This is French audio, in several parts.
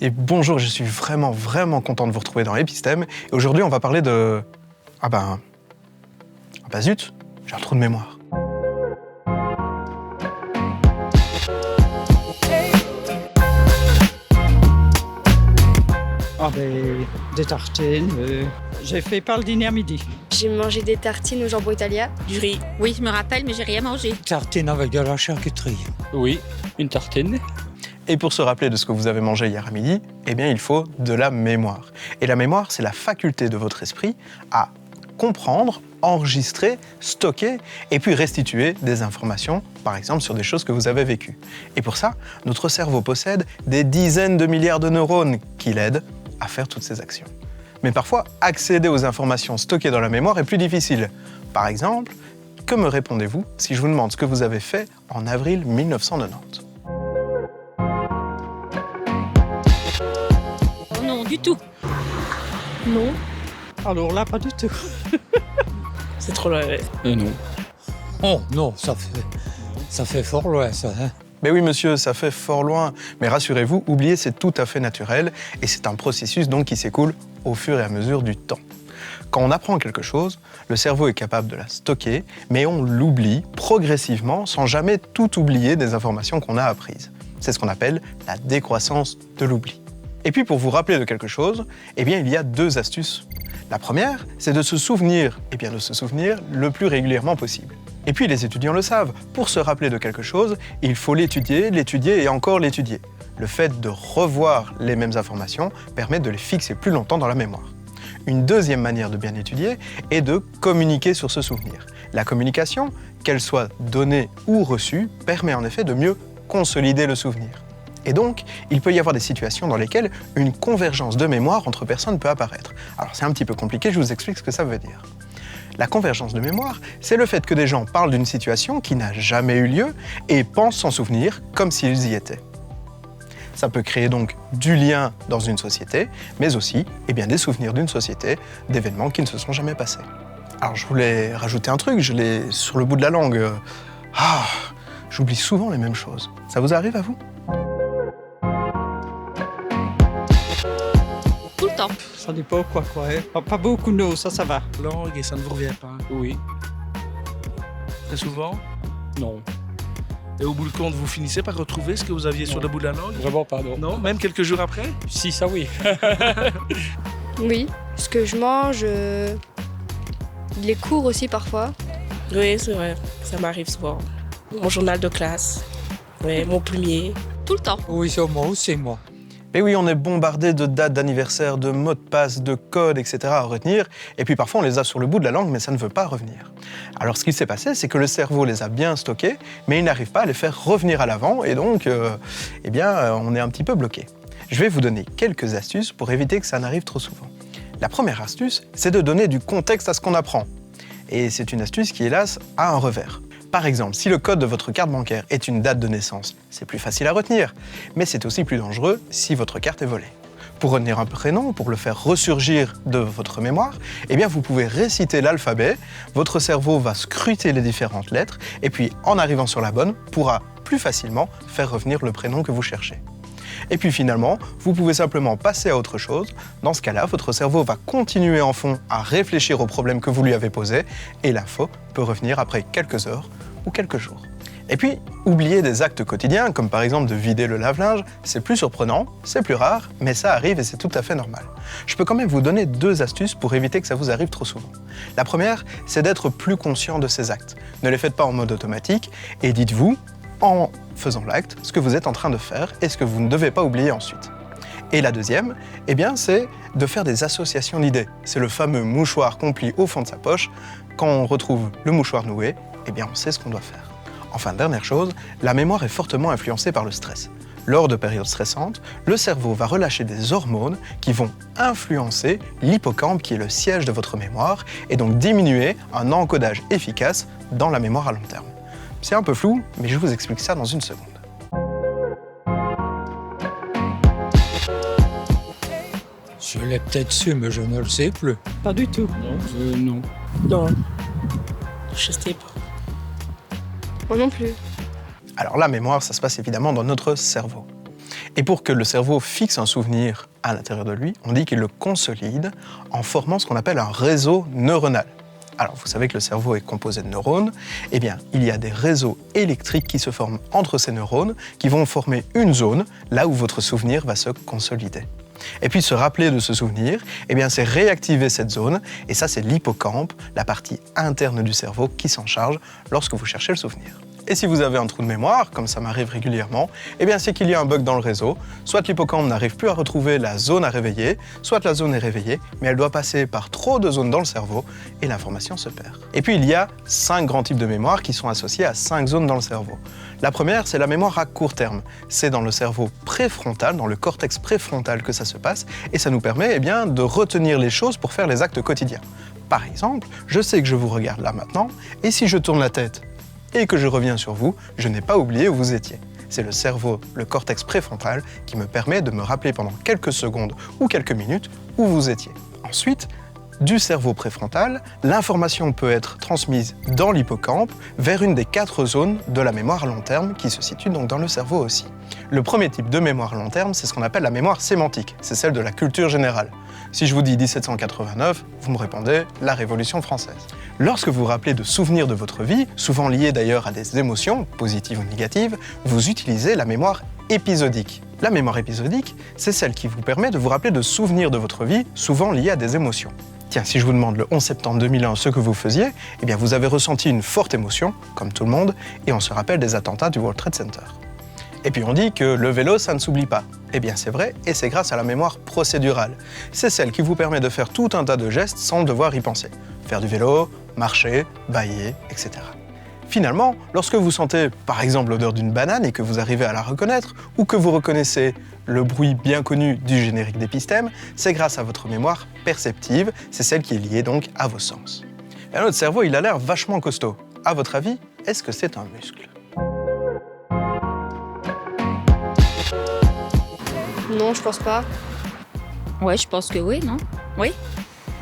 Et bonjour, je suis vraiment content de vous retrouver dans l'Épistème. Et aujourd'hui, on va parler de... zut, j'ai un trou de mémoire. Des tartines. J'ai fait pas le dîner à midi. J'ai mangé des tartines au jambon italien. Du riz. Oui, je me rappelle, mais j'ai rien mangé. Tartine avec de la charcuterie. Oui, une tartine. Et pour se rappeler de ce que vous avez mangé hier à midi, il faut de la mémoire. Et la mémoire, c'est la faculté de votre esprit à comprendre, enregistrer, stocker et puis restituer des informations, par exemple sur des choses que vous avez vécues. Et pour ça, notre cerveau possède des dizaines de milliards de neurones qui l'aident à faire toutes ces actions. Mais parfois, accéder aux informations stockées dans la mémoire est plus difficile. Par exemple, que me répondez-vous si je vous demande ce que vous avez fait en avril 1990 ? Oh non, du tout. Non. Alors là, pas du tout. C'est trop loin. Non. Oh non, ça fait fort loin ça. Hein. Mais oui monsieur, ça fait fort loin. Mais rassurez-vous, oublier c'est tout à fait naturel et c'est un processus donc qui s'écoule au fur et à mesure du temps. Quand on apprend quelque chose, le cerveau est capable de la stocker, mais on l'oublie progressivement sans jamais tout oublier des informations qu'on a apprises. C'est ce qu'on appelle la décroissance de l'oubli. Et puis pour vous rappeler de quelque chose, il y a 2 astuces. La première, c'est de se souvenir, le plus régulièrement possible. Et puis les étudiants le savent, pour se rappeler de quelque chose, il faut l'étudier et encore l'étudier. Le fait de revoir les mêmes informations permet de les fixer plus longtemps dans la mémoire. Une deuxième manière de bien étudier est de communiquer sur ce souvenir. La communication, qu'elle soit donnée ou reçue, permet en effet de mieux consolider le souvenir. Et donc, il peut y avoir des situations dans lesquelles une convergence de mémoire entre personnes peut apparaître. Alors c'est un petit peu compliqué, je vous explique ce que ça veut dire. La convergence de mémoire, c'est le fait que des gens parlent d'une situation qui n'a jamais eu lieu et pensent s'en souvenir comme s'ils y étaient. Ça peut créer donc du lien dans une société, mais aussi des souvenirs d'une société, d'événements qui ne se sont jamais passés. Alors je voulais rajouter un truc, je l'ai sur le bout de la langue. J'oublie souvent les mêmes choses. Ça vous arrive à vous ? Tout le temps. Ça dépend quoi. Hein. Pas beaucoup, non, ça va. Langue et ça ne vous revient pas. Oui. Très souvent. Non. Et au bout du compte, vous finissez par retrouver ce que vous aviez sur le bout de la langue? Vraiment pas, non. Non, même quelques jours après? Si, ça oui. Oui, ce que je mange, les cours aussi parfois. Oui, c'est vrai, ça m'arrive souvent. Mon journal de classe, oui, mon plumier. Tout le temps. Oui, c'est moi aussi, moi. Et oui, on est bombardé de dates d'anniversaire, de mots de passe, de codes, etc. à retenir. Et puis parfois, on les a sur le bout de la langue, mais ça ne veut pas revenir. Alors, ce qui s'est passé, c'est que le cerveau les a bien stockés, mais il n'arrive pas à les faire revenir à l'avant. Et donc, on est un petit peu bloqué. Je vais vous donner quelques astuces pour éviter que ça n'arrive trop souvent. La première astuce, c'est de donner du contexte à ce qu'on apprend. Et c'est une astuce qui, hélas, a un revers. Par exemple, si le code de votre carte bancaire est une date de naissance, c'est plus facile à retenir, mais c'est aussi plus dangereux si votre carte est volée. Pour retenir un prénom, pour le faire ressurgir de votre mémoire, vous pouvez réciter l'alphabet, votre cerveau va scruter les différentes lettres, et puis en arrivant sur la bonne, pourra plus facilement faire revenir le prénom que vous cherchez. Et puis finalement, vous pouvez simplement passer à autre chose. Dans ce cas-là, votre cerveau va continuer en fond à réfléchir au problème que vous lui avez posé et l'info peut revenir après quelques heures ou quelques jours. Et puis, oublier des actes quotidiens, comme par exemple de vider le lave-linge, c'est plus surprenant, c'est plus rare, mais ça arrive et c'est tout à fait normal. Je peux quand même vous donner 2 astuces pour éviter que ça vous arrive trop souvent. La première, c'est d'être plus conscient de ces actes. Ne les faites pas en mode automatique et dites-vous, en faisant l'acte, ce que vous êtes en train de faire et ce que vous ne devez pas oublier ensuite. Et la deuxième, c'est de faire des associations d'idées. C'est le fameux mouchoir qu'on plie au fond de sa poche. Quand on retrouve le mouchoir noué, on sait ce qu'on doit faire. Enfin, dernière chose, la mémoire est fortement influencée par le stress. Lors de périodes stressantes, le cerveau va relâcher des hormones qui vont influencer l'hippocampe qui est le siège de votre mémoire et donc diminuer un encodage efficace dans la mémoire à long terme. C'est un peu flou, mais je vous explique ça dans une seconde. Je l'ai peut-être su, mais je ne le sais plus. Pas du tout. Non. Non, je sais pas. Moi non plus. Alors la mémoire, ça se passe évidemment dans notre cerveau. Et pour que le cerveau fixe un souvenir à l'intérieur de lui, on dit qu'il le consolide en formant ce qu'on appelle un réseau neuronal. Alors, vous savez que le cerveau est composé de neurones. Eh bien, il y a des réseaux électriques qui se forment entre ces neurones, qui vont former une zone, là où votre souvenir va se consolider. Et puis, se rappeler de ce souvenir, eh bien, c'est réactiver cette zone, et ça, c'est l'hippocampe, la partie interne du cerveau qui s'en charge lorsque vous cherchez le souvenir. Et si vous avez un trou de mémoire, comme ça m'arrive régulièrement, eh bien c'est qu'il y a un bug dans le réseau. Soit l'hippocampe n'arrive plus à retrouver la zone à réveiller, soit la zone est réveillée, mais elle doit passer par trop de zones dans le cerveau et l'information se perd. Et puis il y a 5 grands types de mémoire qui sont associés à 5 zones dans le cerveau. La première, c'est la mémoire à court terme. C'est dans le cerveau préfrontal, dans le cortex préfrontal que ça se passe, et ça nous permet eh bien, de retenir les choses pour faire les actes quotidiens. Par exemple, je sais que je vous regarde là maintenant, et si je tourne la tête et que je reviens sur vous, je n'ai pas oublié où vous étiez. C'est le cerveau, le cortex préfrontal, qui me permet de me rappeler pendant quelques secondes ou quelques minutes où vous étiez. Ensuite, du cerveau préfrontal, l'information peut être transmise dans l'hippocampe vers une des 4 zones de la mémoire à long terme qui se situe donc dans le cerveau aussi. Le premier type de mémoire à long terme, c'est ce qu'on appelle la mémoire sémantique, c'est celle de la culture générale. Si je vous dis 1789, vous me répondez la Révolution française. Lorsque vous vous rappelez de souvenirs de votre vie, souvent liés d'ailleurs à des émotions, positives ou négatives, vous utilisez la mémoire épisodique. La mémoire épisodique, c'est celle qui vous permet de vous rappeler de souvenirs de votre vie, souvent liés à des émotions. Tiens, si je vous demande le 11 septembre 2001 ce que vous faisiez, eh bien vous avez ressenti une forte émotion, comme tout le monde, et on se rappelle des attentats du World Trade Center. Et puis on dit que le vélo, ça ne s'oublie pas. Eh bien c'est vrai, et c'est grâce à la mémoire procédurale. C'est celle qui vous permet de faire tout un tas de gestes sans devoir y penser. Faire du vélo, marcher, bâiller, etc. Finalement, lorsque vous sentez par exemple l'odeur d'une banane et que vous arrivez à la reconnaître, ou que vous reconnaissez le bruit bien connu du générique d'Épistème, c'est grâce à votre mémoire perceptive, c'est celle qui est liée donc à vos sens. Et notre cerveau, il a l'air vachement costaud. À votre avis, est-ce que c'est un muscle ? Non, je pense pas. Ouais, je pense que oui, non? Oui.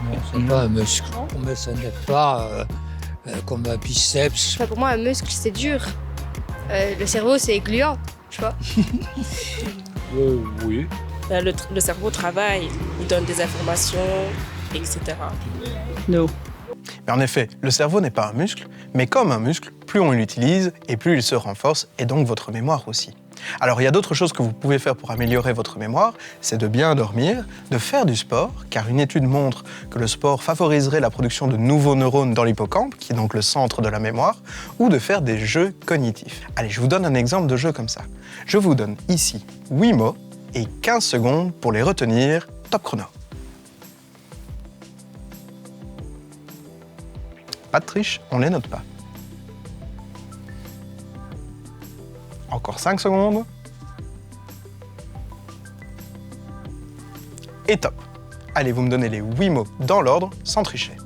Non, c'est pas un muscle. Mais ce n'est pas comme un biceps. Enfin, pour moi, un muscle, c'est dur. Le cerveau, c'est gluant, je sais pas. Oui. Le cerveau travaille, il donne des informations, etc. Non. Mais en effet, le cerveau n'est pas un muscle, mais comme un muscle, plus on l'utilise et plus il se renforce, et donc votre mémoire aussi. Alors il y a d'autres choses que vous pouvez faire pour améliorer votre mémoire, c'est de bien dormir, de faire du sport, car une étude montre que le sport favoriserait la production de nouveaux neurones dans l'hippocampe, qui est donc le centre de la mémoire, ou de faire des jeux cognitifs. Allez, je vous donne un exemple de jeu comme ça. Je vous donne ici 8 mots et 15 secondes pour les retenir. Top chrono. Pas de triche, on les note pas. Encore 5 secondes. Et top. Allez, vous me donnez les 8 mots dans l'ordre, sans tricher.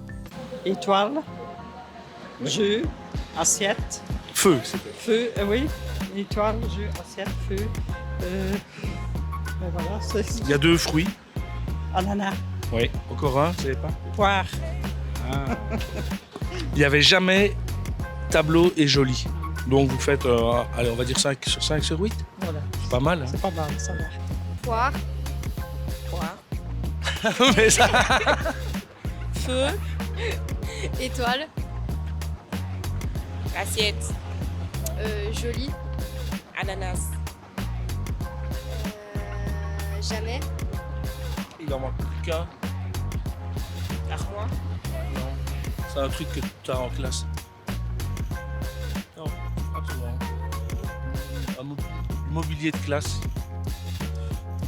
Étoile, jeu, assiette, Feu, c'était. feu, oui. Étoile, jeu, assiette, feu. Ben voilà, c'est Il y a 2 fruits. ananas, Oui. Encore un, vous savez pas? poire. Il n'y avait jamais tableau et joli. Donc vous faites, allez, on va dire 5 sur 5 sur 8. Voilà, C'est pas mal. Hein. c'est pas mal, ça va. Poire, Poire, Mais ça... feu, étoile, assiette, joli, ananas, jamais, Il en manque plus qu'un. armoire, Non. C'est un truc que tu as en classe. Non, pas souvent. Un mobilier de classe.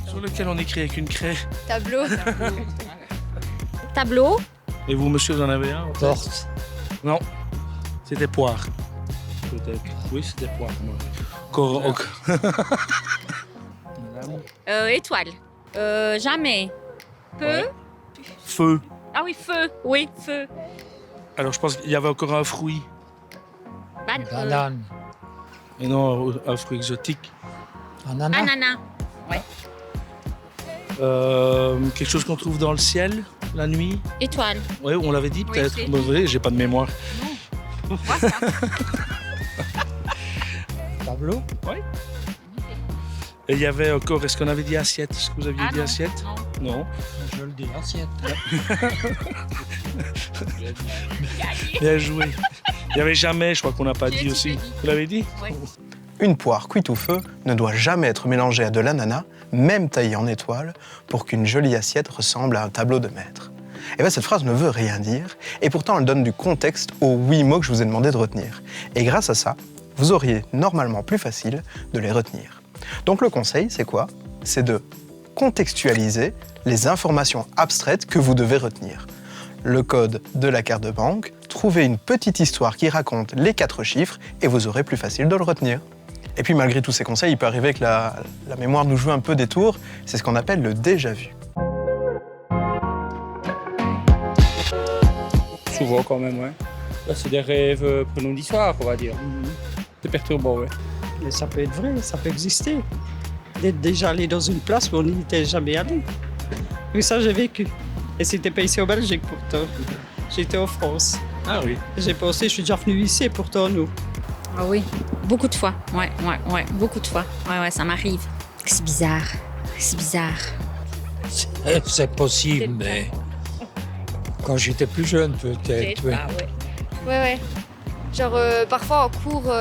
Sur lequel on écrit avec une craie. tableau, Tableau. Et vous, monsieur, vous en avez un? Porte. Non. C'était poire. Peut-être. Oui, c'était poire. Moi. Encore. Étoile. Jamais. Peu. Ouais. Feu. Ah oui, feu. Oui, feu. Alors, je pense qu'il y avait encore un fruit. Banane. Et non, un fruit exotique. Ananas. Ananas. Quelque chose qu'on trouve dans le ciel, la nuit. Étoile. Oui, on l'avait dit Oui, peut-être. c'est- Vous voyez, j'ai pas de mémoire. Vois ça. Tableau. Et il y avait encore, est-ce qu'on avait dit assiette? Est-ce que vous aviez Ah dit non, assiette? non. Non. Je le dis, assiette. Bien joué. Il n'y avait jamais, je crois qu'on n'a pas J'ai dit dit, aussi. j'ai dit. Vous l'avez dit? Oui. Une poire cuite au feu ne doit jamais être mélangée à de l'ananas, même taillée en étoiles, pour qu'une jolie assiette ressemble à un tableau de maître. Et bien cette phrase ne veut rien dire, et pourtant elle donne du contexte aux 8 mots que je vous ai demandé de retenir. Et grâce à ça, vous auriez normalement plus facile de les retenir. Donc le conseil, c'est quoi? C'est de contextualiser les informations abstraites que vous devez retenir. Le code de la carte de banque, trouvez une petite histoire qui raconte les 4 chiffres et vous aurez plus facile de le retenir. Et puis malgré tous ces conseils, il peut arriver que la mémoire nous joue un peu des tours, c'est ce qu'on appelle le déjà-vu. Souvent quand même, ouais. Là, c'est des rêves, prenons d'histoire, on va dire. C'est perturbant, ouais. Mais ça peut être vrai, ça peut exister. D'être déjà allé dans une place où on n'y était jamais allé. Oui, ça, j'ai vécu. Et c'était pas ici en Belgique, pourtant. J'étais en France. Ah oui. J'ai pensé, je suis déjà venue ici, pourtant, nous. Ah oui, beaucoup de fois. Ouais, beaucoup de fois. Ouais, ça m'arrive. C'est bizarre. C'est bizarre. C'est possible, mais quand j'étais plus jeune, peut-être. Oui. Ouais. Genre, parfois en cours,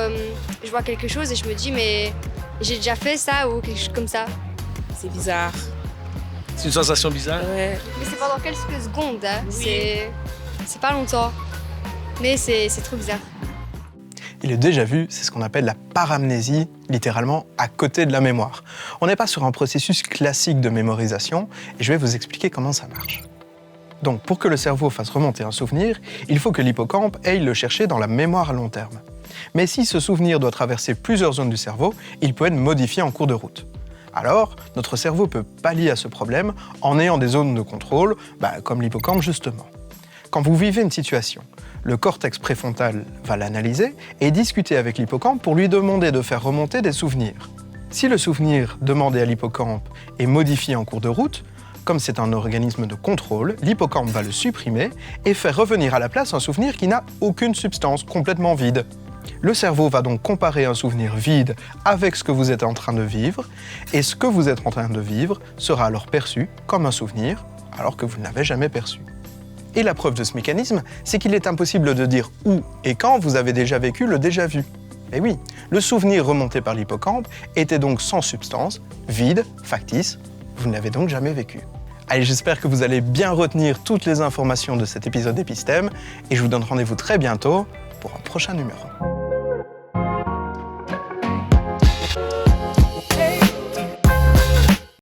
je vois quelque chose et je me dis, mais j'ai déjà fait ça ou quelque chose comme ça. C'est bizarre. C'est une sensation bizarre? Ouais. Mais c'est pendant quelques secondes, hein. Oui. C'est pas longtemps. Mais c'est trop bizarre. Et le déjà-vu, c'est ce qu'on appelle la paramnésie, littéralement à côté de la mémoire. On n'est pas sur un processus classique de mémorisation, et je vais vous expliquer comment ça marche. Donc, pour que le cerveau fasse remonter un souvenir, il faut que l'hippocampe aille le chercher dans la mémoire à long terme. Mais si ce souvenir doit traverser plusieurs zones du cerveau, il peut être modifié en cours de route. Alors, notre cerveau peut pallier à ce problème en ayant des zones de contrôle, comme l'hippocampe justement. Quand vous vivez une situation, le cortex préfrontal va l'analyser et discuter avec l'hippocampe pour lui demander de faire remonter des souvenirs. Si le souvenir demandé à l'hippocampe est modifié en cours de route, comme c'est un organisme de contrôle, l'hippocampe va le supprimer et faire revenir à la place un souvenir qui n'a aucune substance, complètement vide. Le cerveau va donc comparer un souvenir vide avec ce que vous êtes en train de vivre, et ce que vous êtes en train de vivre sera alors perçu comme un souvenir, alors que vous ne l'avez jamais perçu. Et la preuve de ce mécanisme, c'est qu'il est impossible de dire où et quand vous avez déjà vécu le déjà-vu. Et oui, le souvenir remonté par l'hippocampe était donc sans substance, vide, factice, vous ne l'avez donc jamais vécu. Allez, j'espère que vous allez bien retenir toutes les informations de cet épisode d'Épistème, et je vous donne rendez-vous très bientôt pour un prochain numéro.